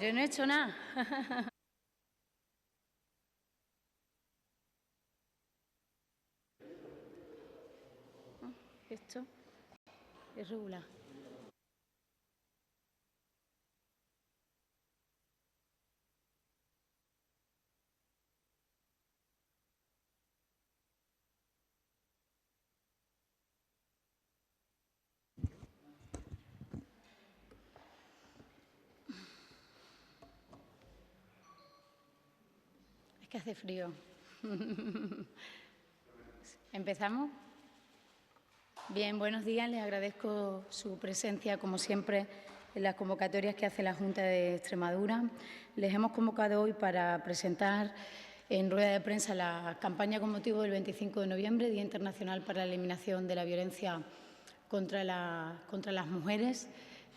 Yo no he hecho nada. Esto es regular. Es que hace frío. ¿Empezamos? Bien, buenos días. Les agradezco su presencia, como siempre, en las convocatorias que hace la Junta de Extremadura. Les hemos convocado hoy para presentar en rueda de prensa la campaña con motivo del 25 de noviembre, Día Internacional para la Eliminación de la Violencia contra las Mujeres.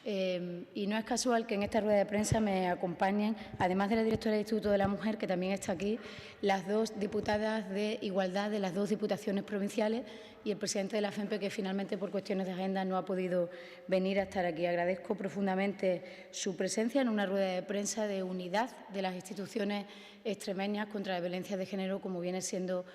Y no es casual que en esta rueda de prensa me acompañen, además de la directora del Instituto de la Mujer, que también está aquí, las dos diputadas de Igualdad de las dos diputaciones provinciales y el presidente de la FEMPE, que finalmente por cuestiones de agenda no ha podido venir a estar aquí. Agradezco profundamente su presencia en una rueda de prensa de unidad de las instituciones extremeñas contra la violencia de género, como viene siendo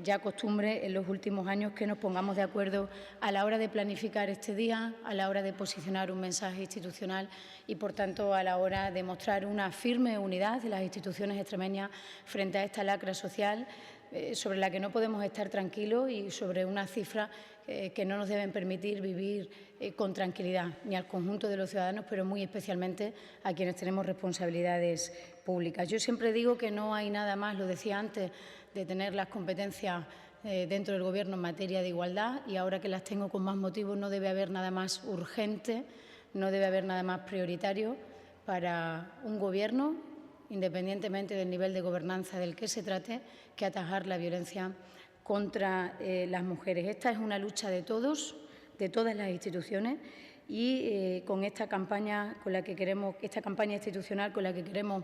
ya costumbre en los últimos años, que nos pongamos de acuerdo a la hora de planificar este día, a la hora de posicionar un mensaje institucional y, por tanto, a la hora de mostrar una firme unidad de las instituciones extremeñas frente a esta lacra social sobre la que no podemos estar tranquilos y sobre una cifra que no nos deben permitir vivir con tranquilidad, ni al conjunto de los ciudadanos, pero muy especialmente a quienes tenemos responsabilidades públicas. Yo siempre digo que no hay nada más, lo decía antes, de tener las competencias dentro del Gobierno en materia de igualdad, y ahora que las tengo con más motivos no debe haber nada más urgente, no debe haber nada más prioritario para un Gobierno, independientemente del nivel de gobernanza del que se trate, que atajar la violencia contra las mujeres. Esta es una lucha de todos, de todas las instituciones, y con esta campaña institucional con la que queremos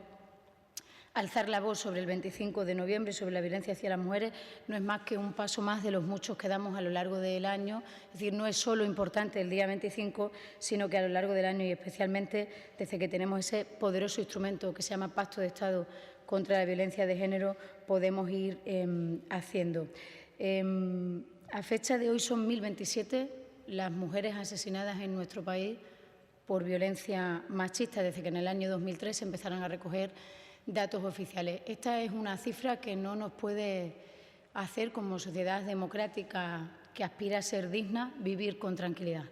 alzar la voz sobre el 25 de noviembre, sobre la violencia hacia las mujeres, no es más que un paso más de los muchos que damos a lo largo del año. Es decir, no es solo importante el día 25, sino que a lo largo del año, y especialmente desde que tenemos ese poderoso instrumento que se llama Pacto de Estado contra la Violencia de Género, podemos ir haciendo. A fecha de hoy son 1.027 las mujeres asesinadas en nuestro país por violencia machista, desde que en el año 2003 se empezaron a recoger datos oficiales. Esta es una cifra que no nos puede hacer, como sociedad democrática que aspira a ser digna, vivir con tranquilidad.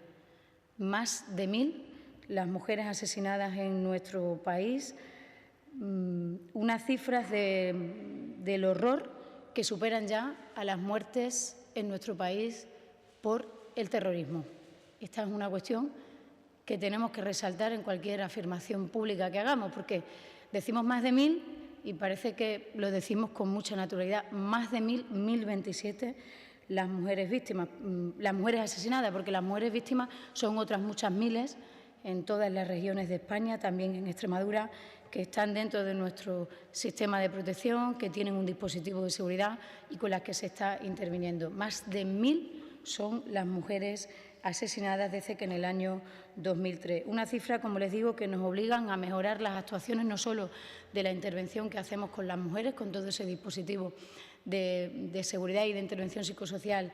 Más de 1.000 las mujeres asesinadas en nuestro país, unas cifras del horror que superan ya a las muertes en nuestro país por el terrorismo. Esta es una cuestión que tenemos que resaltar en cualquier afirmación pública que hagamos, porque decimos más de 1.000 y parece que lo decimos con mucha naturalidad. Más de 1.000, 1.027 las mujeres víctimas, las mujeres asesinadas, porque las mujeres víctimas son otras muchas miles en todas las regiones de España, también en Extremadura, que están dentro de nuestro sistema de protección, que tienen un dispositivo de seguridad y con las que se está interviniendo. Más de 1.000 son las mujeres asesinadas desde que en el año 2003. Una cifra, como les digo, que nos obligan a mejorar las actuaciones no solo de la intervención que hacemos con las mujeres, con todo ese dispositivo de seguridad y de intervención psicosocial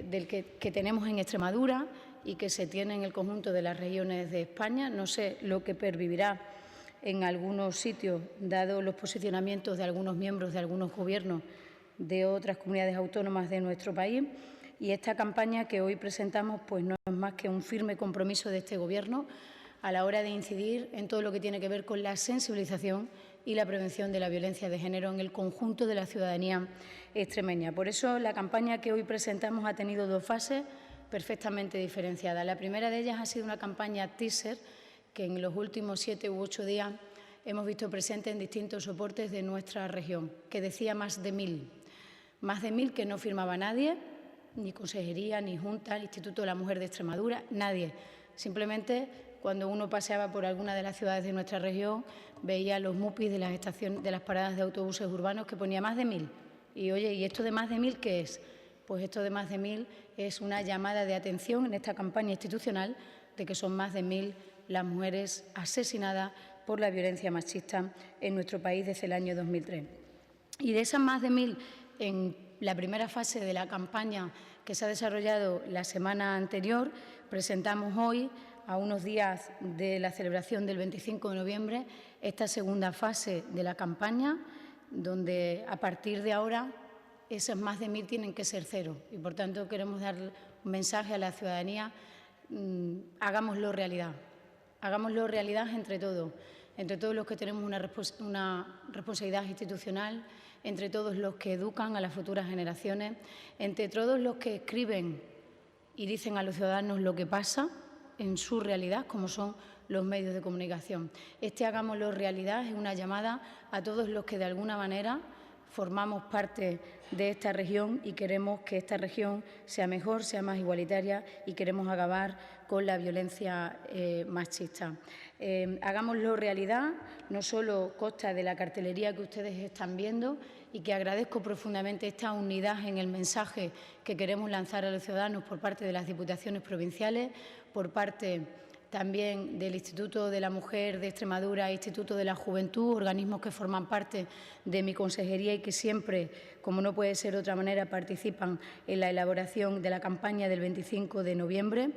del que tenemos en Extremadura y que se tiene en el conjunto de las regiones de España. No sé lo que pervivirá en algunos sitios, dado los posicionamientos de algunos miembros de algunos gobiernos de otras comunidades autónomas de nuestro país. Y esta campaña que hoy presentamos pues no es más que un firme compromiso de este Gobierno a la hora de incidir en todo lo que tiene que ver con la sensibilización y la prevención de la violencia de género en el conjunto de la ciudadanía extremeña. Por eso, la campaña que hoy presentamos ha tenido dos fases perfectamente diferenciadas. La primera de ellas ha sido una campaña teaser que en los últimos 7 u 8 días hemos visto presente en distintos soportes de nuestra región, que decía más de 1.000. Más de 1.000 que no firmaba nadie, ni Consejería, ni Junta, el Instituto de la Mujer de Extremadura, nadie. Simplemente, cuando uno paseaba por alguna de las ciudades de nuestra región, veía los MUPIs de las paradas de autobuses urbanos que ponía más de 1.000. Y oye, ¿y esto de más de 1.000 qué es? Pues esto de más de 1.000 es una llamada de atención en esta campaña institucional de que son más de 1.000 las mujeres asesinadas por la violencia machista en nuestro país desde el año 2003. Y de esas más de 1.000 en la primera fase de la campaña que se ha desarrollado la semana anterior, presentamos hoy, a unos días de la celebración del 25 de noviembre, esta segunda fase de la campaña, donde a partir de ahora esas más de 1.000 tienen que ser cero. Y, por tanto, queremos dar un mensaje a la ciudadanía: hagámoslo realidad. Hagámoslo realidad entre todos los que tenemos una responsabilidad institucional, entre todos los que educan a las futuras generaciones, entre todos los que escriben y dicen a los ciudadanos lo que pasa en su realidad, como son los medios de comunicación. Hagámoslo realidad es una llamada a todos los que de alguna manera formamos parte de esta región y queremos que esta región sea mejor, sea más igualitaria, y queremos acabar con la violencia machista. Hagámoslo realidad no solo consta de la cartelería que ustedes están viendo, y que agradezco profundamente esta unidad en el mensaje que queremos lanzar a los ciudadanos por parte de las diputaciones provinciales, por parte también del Instituto de la Mujer de Extremadura, Instituto de la Juventud, organismos que forman parte de mi consejería y que siempre, como no puede ser de otra manera, participan en la elaboración de la campaña del 25 de noviembre.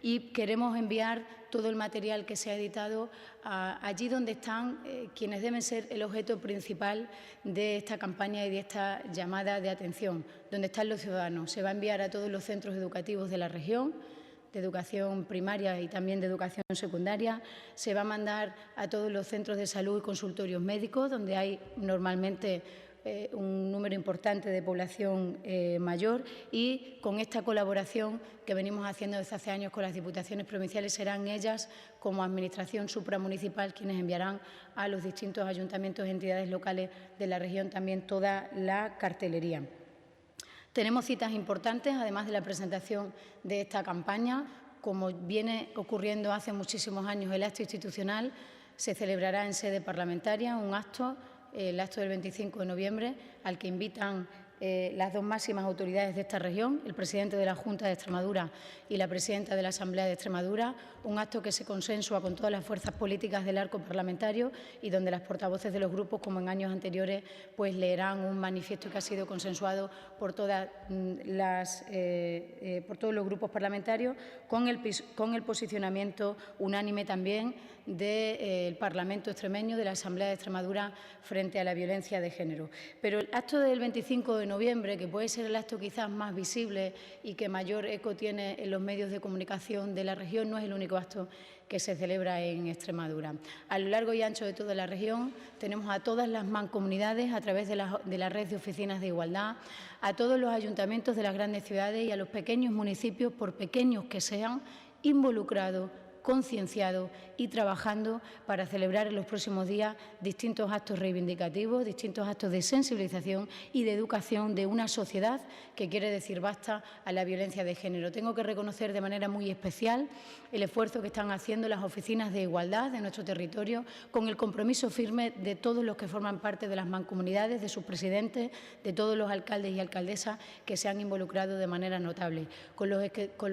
Y queremos enviar todo el material que se ha editado allí donde están quienes deben ser el objeto principal de esta campaña y de esta llamada de atención, donde están los ciudadanos. Se va a enviar a todos los centros educativos de la región, de educación primaria y también de educación secundaria. Se va a mandar a todos los centros de salud y consultorios médicos, donde hay normalmente un número importante de población mayor, y con esta colaboración que venimos haciendo desde hace años con las diputaciones provinciales, serán ellas, como Administración supramunicipal, quienes enviarán a los distintos ayuntamientos y entidades locales de la región también toda la cartelería. Tenemos citas importantes, además de la presentación de esta campaña. Como viene ocurriendo hace muchísimos años, el acto institucional se celebrará en sede parlamentaria, un acto, el acto del 25 de noviembre, al que invitan las dos máximas autoridades de esta región, el presidente de la Junta de Extremadura y la presidenta de la Asamblea de Extremadura, un acto que se consensúa con todas las fuerzas políticas del arco parlamentario y donde las portavoces de los grupos, como en años anteriores, pues leerán un manifiesto que ha sido consensuado por todos los grupos parlamentarios, con el posicionamiento unánime también del Parlamento extremeño, de la Asamblea de Extremadura, frente a la violencia de género. Pero el acto del 25 de noviembre, que puede ser el acto quizás más visible y que mayor eco tiene en los medios de comunicación de la región, no es el único acto que se celebra en Extremadura. A lo largo y ancho de toda la región tenemos a todas las mancomunidades a través de la red de oficinas de igualdad, a todos los ayuntamientos de las grandes ciudades y a los pequeños municipios, por pequeños que sean, involucrados, concienciados y trabajando para celebrar en los próximos días distintos actos reivindicativos, distintos actos de sensibilización y de educación de una sociedad que quiere decir basta a la violencia de género. Tengo que reconocer de manera muy especial el esfuerzo que están haciendo las oficinas de igualdad de nuestro territorio, con el compromiso firme de todos los que forman parte de las mancomunidades, de sus presidentes, de todos los alcaldes y alcaldesas que se han involucrado de manera notable, con los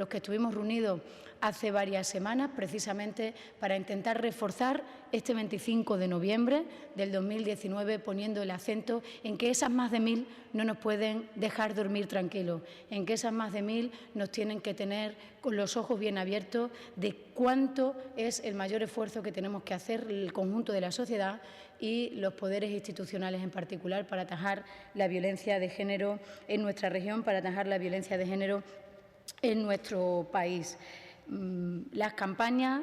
que estuvimos reunidos hace varias semanas, precisamente para intentar reforzar este 25 de noviembre del 2019, poniendo el acento en que esas más de 1.000 no nos pueden dejar dormir tranquilos, en que esas más de 1.000 nos tienen que tener con los ojos bien abiertos de cuánto es el mayor esfuerzo que tenemos que hacer el conjunto de la sociedad y los poderes institucionales en particular para atajar la violencia de género en nuestra región, para atajar la violencia de género en nuestro país. Las campañas,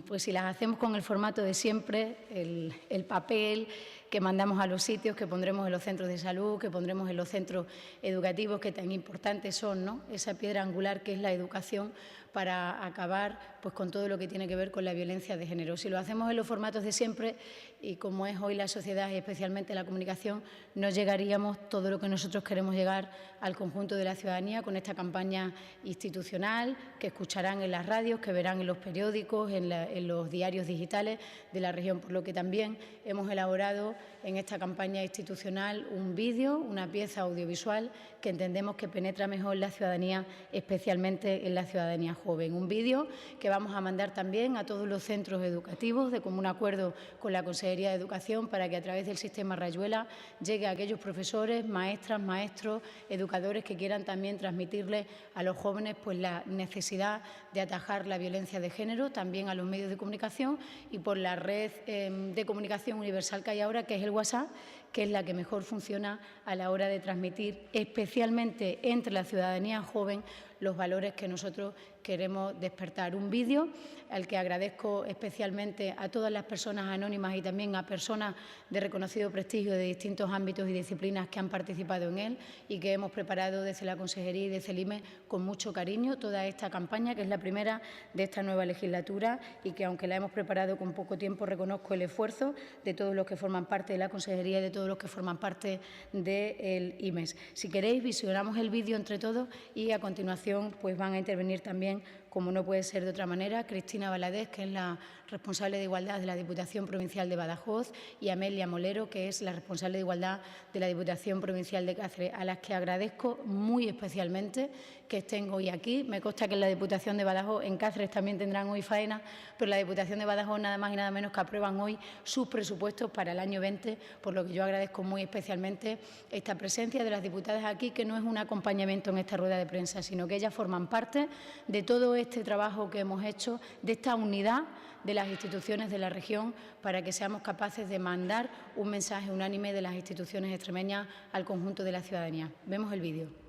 pues si las hacemos con el formato de siempre, el papel que mandamos a los sitios, que pondremos en los centros de salud, que pondremos en los centros educativos, que tan importantes son, ¿no?, esa piedra angular que es la educación para acabar pues con todo lo que tiene que ver con la violencia de género. Si lo hacemos en los formatos de siempre, y como es hoy la sociedad y especialmente la comunicación, no llegaríamos todo lo que nosotros queremos llegar al conjunto de la ciudadanía con esta campaña institucional que escucharán en las radios, que verán en los periódicos, en los diarios digitales de la región, por lo que también hemos elaborado en esta campaña institucional un vídeo, una pieza audiovisual que entendemos que penetra mejor la ciudadanía, especialmente en la ciudadanía joven. Un vídeo que vamos a mandar también a todos los centros educativos de común acuerdo con la Consejería de Educación para que a través del sistema Rayuela llegue a aquellos profesores, maestras, maestros, educadores que quieran también transmitirles a los jóvenes pues, la necesidad de atajar la violencia de género, también a los medios de comunicación y por la red de comunicación universal que hay ahora, que es el WhatsApp, que es la que mejor funciona a la hora de transmitir, especialmente entre la ciudadanía joven, los valores que nosotros queremos despertar. Un vídeo al que agradezco especialmente a todas las personas anónimas y también a personas de reconocido prestigio de distintos ámbitos y disciplinas que han participado en él y que hemos preparado desde la Consejería y desde el IME con mucho cariño toda esta campaña, que es la primera de esta nueva legislatura y que, aunque la hemos preparado con poco tiempo, reconozco el esfuerzo de todos los que forman parte de la Consejería y de todos los que forman parte del IMES. Si queréis, visionamos el vídeo entre todos y a continuación pues, van a intervenir también, como no puede ser de otra manera, Cristina Valadez, que es la responsable de Igualdad de la Diputación Provincial de Badajoz, y Amelia Molero, que es la responsable de Igualdad de la Diputación Provincial de Cáceres, a las que agradezco muy especialmente que estén hoy aquí. Me consta que en la Diputación de Badajoz, en Cáceres también tendrán hoy faena, pero la Diputación de Badajoz nada más y nada menos que aprueban hoy sus presupuestos para el año 20, por lo que yo agradezco muy especialmente esta presencia de las diputadas aquí, que no es un acompañamiento en esta rueda de prensa, sino que ellas forman parte de todo este trabajo que hemos hecho, de esta unidad de las instituciones de la región para que seamos capaces de mandar un mensaje unánime de las instituciones extremeñas al conjunto de la ciudadanía. Vemos el vídeo.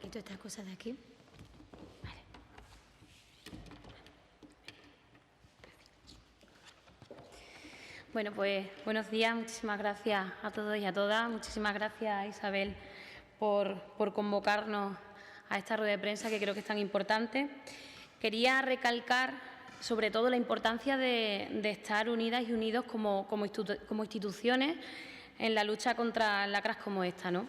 ¿Quito estas cosas de aquí? Vale. Bueno, pues buenos días, muchísimas gracias a todos y a todas. Muchísimas gracias, Isabel, por convocarnos a esta rueda de prensa que creo que es tan importante. Quería recalcar sobre todo la importancia de estar unidas y unidos como instituciones en la lucha contra lacras como esta, ¿no?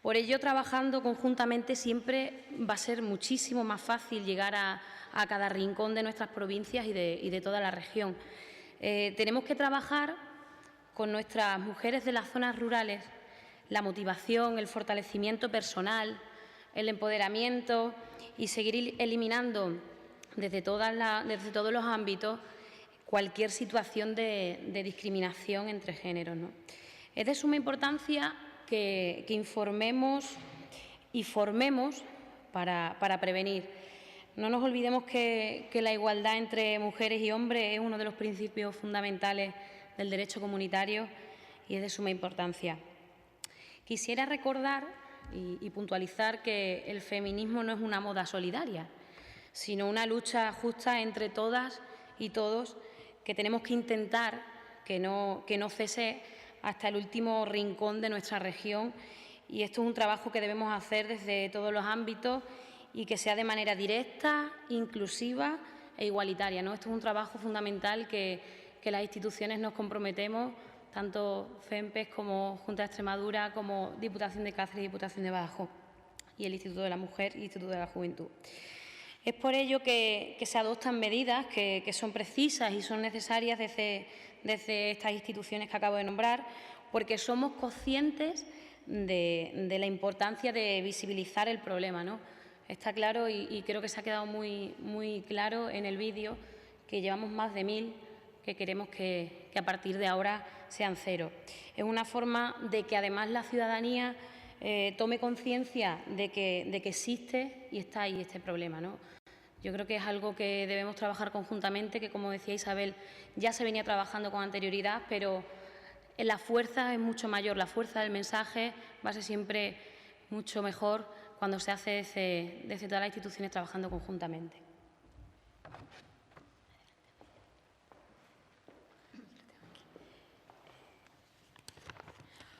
Por ello, trabajando conjuntamente siempre va a ser muchísimo más fácil llegar a cada rincón de nuestras provincias y de toda la región. Tenemos que trabajar con nuestras mujeres de las zonas rurales la motivación, el fortalecimiento personal, el empoderamiento y seguir eliminando desde todos los ámbitos cualquier situación de discriminación entre géneros, ¿no? Es de suma importancia que informemos y formemos para prevenir. No nos olvidemos que la igualdad entre mujeres y hombres es uno de los principios fundamentales del derecho comunitario y es de suma importancia. Quisiera recordar y puntualizar que el feminismo no es una moda solidaria, sino una lucha justa entre todas y todos que tenemos que intentar que no cese hasta el último rincón de nuestra región. Y esto es un trabajo que debemos hacer desde todos los ámbitos y que sea de manera directa, inclusiva e igualitaria, ¿no? Esto es un trabajo fundamental que las instituciones nos comprometemos, tanto FEMPES como Junta de Extremadura, como Diputación de Cáceres y Diputación de Badajoz, y el Instituto de la Mujer y el Instituto de la Juventud. Es por ello que se adoptan medidas que son precisas y son necesarias desde estas instituciones que acabo de nombrar, porque somos conscientes de la importancia de visibilizar el problema, ¿no? Está claro y creo que se ha quedado muy claro en el vídeo que llevamos más de 1000, que queremos que a partir de ahora sean 0. Es una forma de que además la ciudadanía tome conciencia de que existe y está ahí este problema, ¿no? Yo creo que es algo que debemos trabajar conjuntamente, que, como decía Isabel, ya se venía trabajando con anterioridad, pero la fuerza es mucho mayor, la fuerza del mensaje va a ser siempre mucho mejor cuando se hace desde todas las instituciones trabajando conjuntamente.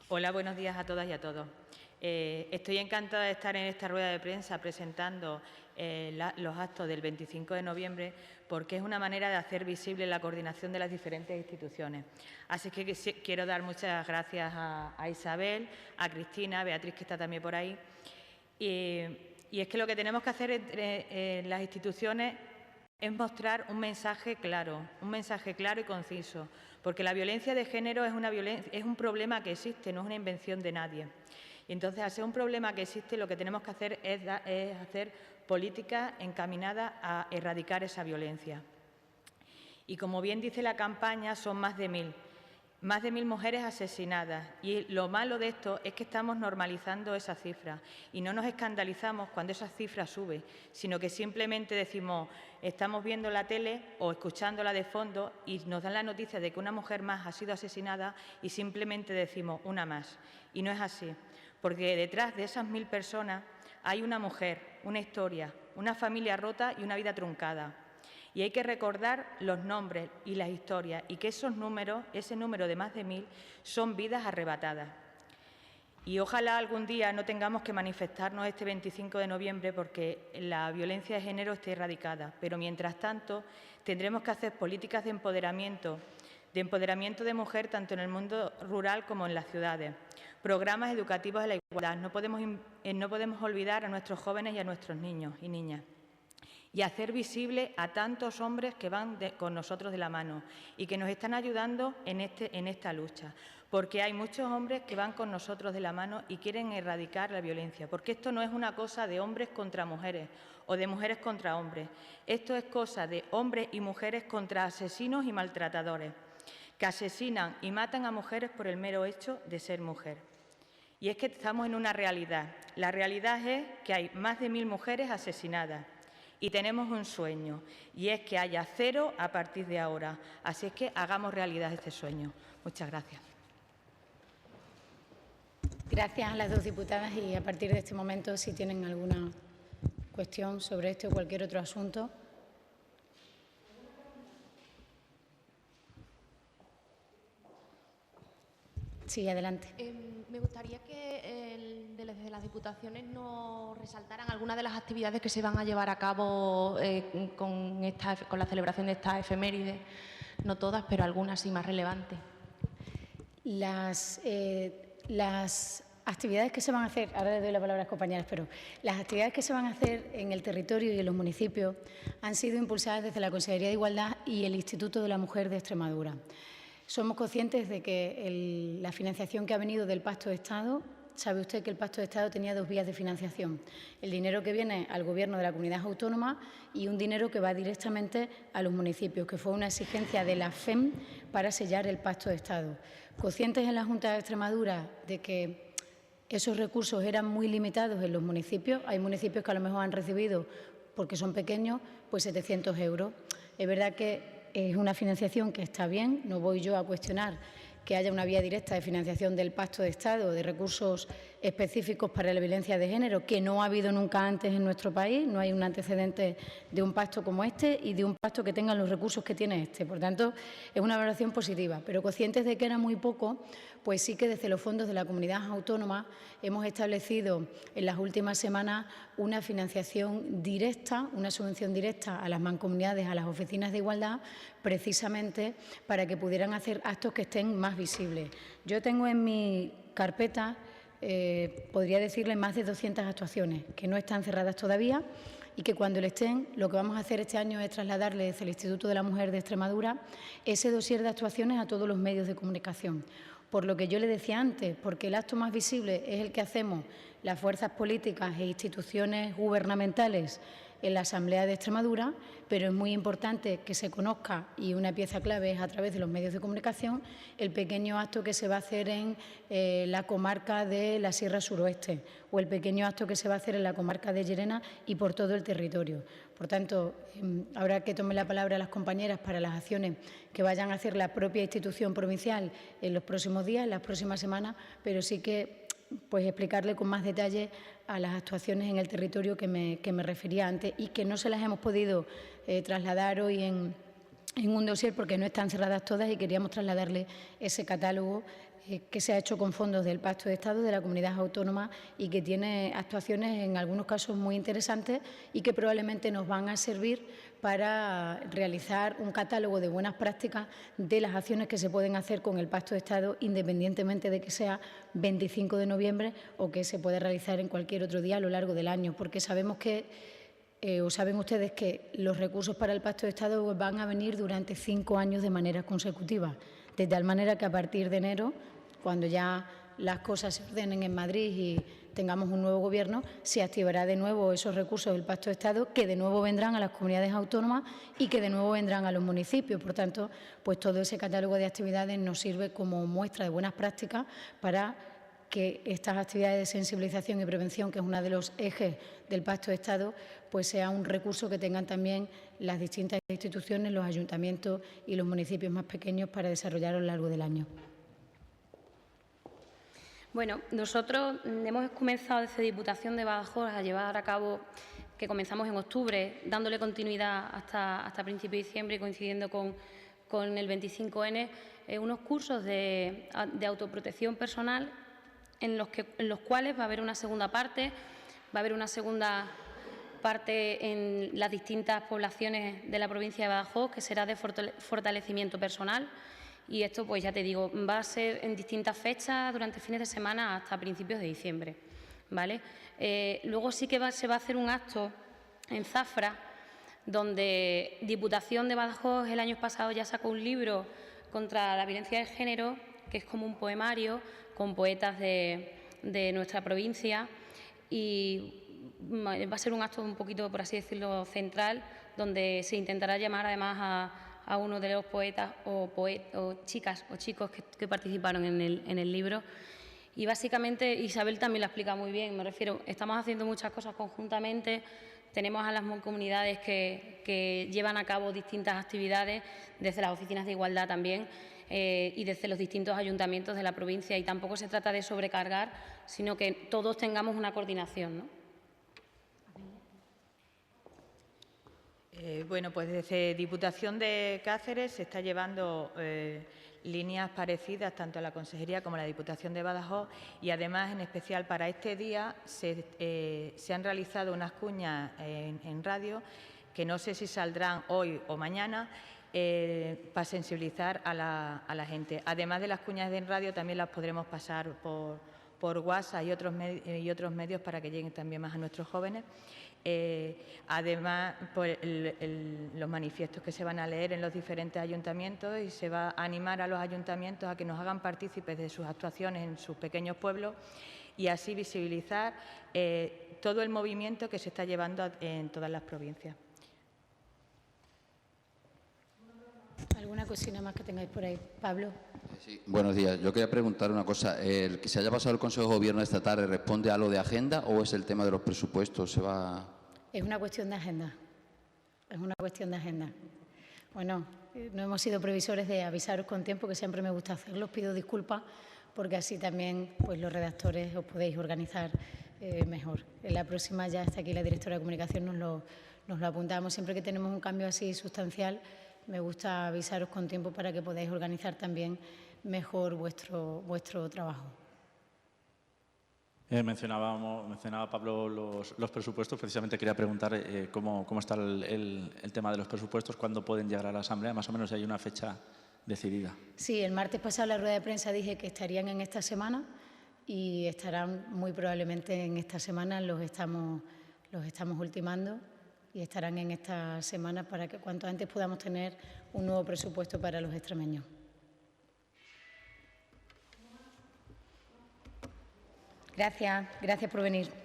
Hola, buenos días a todas y a todos. Estoy encantada de estar en esta rueda de prensa presentando los actos del 25 de noviembre porque es una manera de hacer visible la coordinación de las diferentes instituciones. Así que quiero dar muchas gracias a Isabel, a Cristina, a Beatriz, que está también por ahí. Y es que lo que tenemos que hacer en las instituciones es mostrar un mensaje claro y conciso, porque la violencia de género es un problema que existe, no es una invención de nadie. Y entonces, al ser un problema que existe, lo que tenemos que hacer es hacer políticas encaminadas a erradicar esa violencia. Y como bien dice la campaña, son más de 1000 mujeres asesinadas. Y lo malo de esto es que estamos normalizando esa cifra y no nos escandalizamos cuando esa cifra sube, sino que simplemente decimos, estamos viendo la tele o escuchándola de fondo y nos dan la noticia de que una mujer más ha sido asesinada y simplemente decimos una más. Y no es así, porque detrás de esas 1000 personas hay una mujer, una historia, una familia rota y una vida truncada. Y hay que recordar los nombres y las historias y que ese número de más de 1000, son vidas arrebatadas. Y ojalá algún día no tengamos que manifestarnos este 25 de noviembre porque la violencia de género esté erradicada. Pero mientras tanto tendremos que hacer políticas de empoderamiento de mujer tanto en el mundo rural como en las ciudades. Programas educativos de la igualdad. No podemos olvidar a nuestros jóvenes y a nuestros niños y niñas. Y hacer visible a tantos hombres que van con nosotros de la mano y que nos están ayudando en esta lucha. Porque hay muchos hombres que van con nosotros de la mano y quieren erradicar la violencia. Porque esto no es una cosa de hombres contra mujeres o de mujeres contra hombres. Esto es cosa de hombres y mujeres contra asesinos y maltratadores, que asesinan y matan a mujeres por el mero hecho de ser mujer. Y es que estamos en una realidad. La realidad es que hay más de 1000 mujeres asesinadas. Y tenemos un sueño, y es que haya 0 a partir de ahora. Así es que hagamos realidad este sueño. Muchas gracias. Gracias a las dos diputadas y a partir de este momento, si tienen alguna cuestión sobre este o cualquier otro asunto. Sí, adelante. Me gustaría que desde las diputaciones nos resaltaran algunas de las actividades que se van a llevar a cabo con la celebración de esta efeméride. No todas, pero algunas sí más relevantes. Las actividades que se van a hacer, ahora le doy la palabra a las compañeras, pero las actividades que se van a hacer en el territorio y en los municipios han sido impulsadas desde la Consejería de Igualdad y el Instituto de la Mujer de Extremadura. Somos conscientes de que la financiación que ha venido del Pacto de Estado, sabe usted que el Pacto de Estado tenía 2 vías de financiación, el dinero que viene al Gobierno de la comunidad autónoma y un dinero que va directamente a los municipios, que fue una exigencia de la FEM para sellar el Pacto de Estado. Conscientes en la Junta de Extremadura de que esos recursos eran muy limitados en los municipios, hay municipios que a lo mejor han recibido, porque son pequeños, pues 700 euros. Es verdad que es una financiación que está bien, no voy yo a cuestionar que haya una vía directa de financiación del Pacto de Estado, de recursos específicos para la violencia de género, que no ha habido nunca antes en nuestro país, no hay un antecedente de un pacto como este y de un pacto que tenga los recursos que tiene este. Por tanto, es una valoración positiva, pero conscientes de que era muy poco, pues sí que desde los fondos de la comunidad autónoma hemos establecido en las últimas semanas una financiación directa, una subvención directa a las mancomunidades, a las oficinas de igualdad, precisamente para que pudieran hacer actos que estén más visibles. Yo tengo en mi carpeta, podría decirle, más de 200 actuaciones que no están cerradas todavía y que cuando le estén, lo que vamos a hacer este año es trasladarle desde el Instituto de la Mujer de Extremadura ese dossier de actuaciones a todos los medios de comunicación. Por lo que yo le decía antes, porque el acto más visible es el que hacemos las fuerzas políticas e instituciones gubernamentales en la Asamblea de Extremadura, pero es muy importante que se conozca, y una pieza clave es a través de los medios de comunicación, el pequeño acto que se va a hacer en la comarca de la Sierra Suroeste o el pequeño acto que se va a hacer en la comarca de Llerena y por todo el territorio. Por tanto, habrá que tomar la palabra a las compañeras para las acciones que vayan a hacer la propia institución provincial en los próximos días, en las próximas semanas, pero sí que pues explicarle con más detalle a las actuaciones en el territorio que me refería antes y que no se las hemos podido trasladar hoy en un dossier porque no están cerradas todas y queríamos trasladarle ese catálogo que se ha hecho con fondos del Pacto de Estado de la Comunidad Autónoma y que tiene actuaciones en algunos casos muy interesantes y que probablemente nos van a servir para realizar un catálogo de buenas prácticas de las acciones que se pueden hacer con el Pacto de Estado, independientemente de que sea 25 de noviembre o que se pueda realizar en cualquier otro día a lo largo del año, porque sabemos que, o saben ustedes que los recursos para el Pacto de Estado van a venir durante 5 años de manera consecutiva, de tal manera que a partir de enero, cuando ya las cosas se ordenen en Madrid y tengamos un nuevo Gobierno, se activará de nuevo esos recursos del Pacto de Estado que de nuevo vendrán a las comunidades autónomas y que de nuevo vendrán a los municipios. Por tanto, pues todo ese catálogo de actividades nos sirve como muestra de buenas prácticas para que estas actividades de sensibilización y prevención, que es uno de los ejes del Pacto de Estado, pues sea un recurso que tengan también las distintas instituciones, los ayuntamientos y los municipios más pequeños para desarrollar a lo largo del año. Bueno, nosotros hemos comenzado desde Diputación de Badajoz a llevar a cabo, que comenzamos en octubre, dándole continuidad hasta principios de diciembre y coincidiendo con el 25N, unos cursos de autoprotección personal en los cuales va a haber una segunda parte, en las distintas poblaciones de la provincia de Badajoz, que será de fortalecimiento personal. Y esto, pues ya te digo, va a ser en distintas fechas, durante fines de semana hasta principios de diciembre, ¿vale? Luego sí que se va a hacer un acto en Zafra, donde Diputación de Badajoz el año pasado ya sacó un libro contra la violencia de género, que es como un poemario con poetas de nuestra provincia, y va a ser un acto un poquito, por así decirlo, central, donde se intentará llamar además a uno de los poetas o chicas o chicos que participaron en el libro. Y básicamente Isabel también lo explica muy bien, me refiero, estamos haciendo muchas cosas conjuntamente, tenemos a las mancomunidades que llevan a cabo distintas actividades, desde las oficinas de igualdad también, y desde los distintos ayuntamientos de la provincia, y tampoco se trata de sobrecargar, sino que todos tengamos una coordinación, ¿no? Bueno, pues desde Diputación de Cáceres se está llevando líneas parecidas tanto a la Consejería como a la Diputación de Badajoz, y además, en especial para este día, se han realizado unas cuñas en radio que no sé si saldrán hoy o mañana, para sensibilizar a la gente. Además de las cuñas en radio, también las podremos pasar por WhatsApp y otros medios para que lleguen también más a nuestros jóvenes. Además, pues, los manifiestos que se van a leer en los diferentes ayuntamientos, y se va a animar a los ayuntamientos a que nos hagan partícipes de sus actuaciones en sus pequeños pueblos y así visibilizar todo el movimiento que se está llevando en todas las provincias. ¿Alguna cosina más que tengáis por ahí? Pablo. Sí, buenos días. Yo quería preguntar una cosa. ¿El que se haya pasado el Consejo de Gobierno esta tarde responde a lo de agenda o es el tema de los presupuestos? Es una cuestión de agenda. Es una cuestión de agenda. Bueno, no hemos sido previsores de avisaros con tiempo, que siempre me gusta hacerlo. Os pido disculpas porque así también pues, los redactores os podéis organizar mejor. En la próxima ya está aquí la directora de comunicación, nos lo apuntamos. Siempre que tenemos un cambio así sustancial, me gusta avisaros con tiempo para que podáis organizar también mejor vuestro trabajo. Mencionaba Pablo los presupuestos. Precisamente quería preguntar cómo está el tema de los presupuestos, cuándo pueden llegar a la Asamblea, más o menos si hay una fecha decidida. Sí, el martes pasado en la rueda de prensa dije que estarían en esta semana y estarán muy probablemente en esta semana, los estamos ultimando y estarán en esta semana para que cuanto antes podamos tener un nuevo presupuesto para los extremeños. Gracias por venir.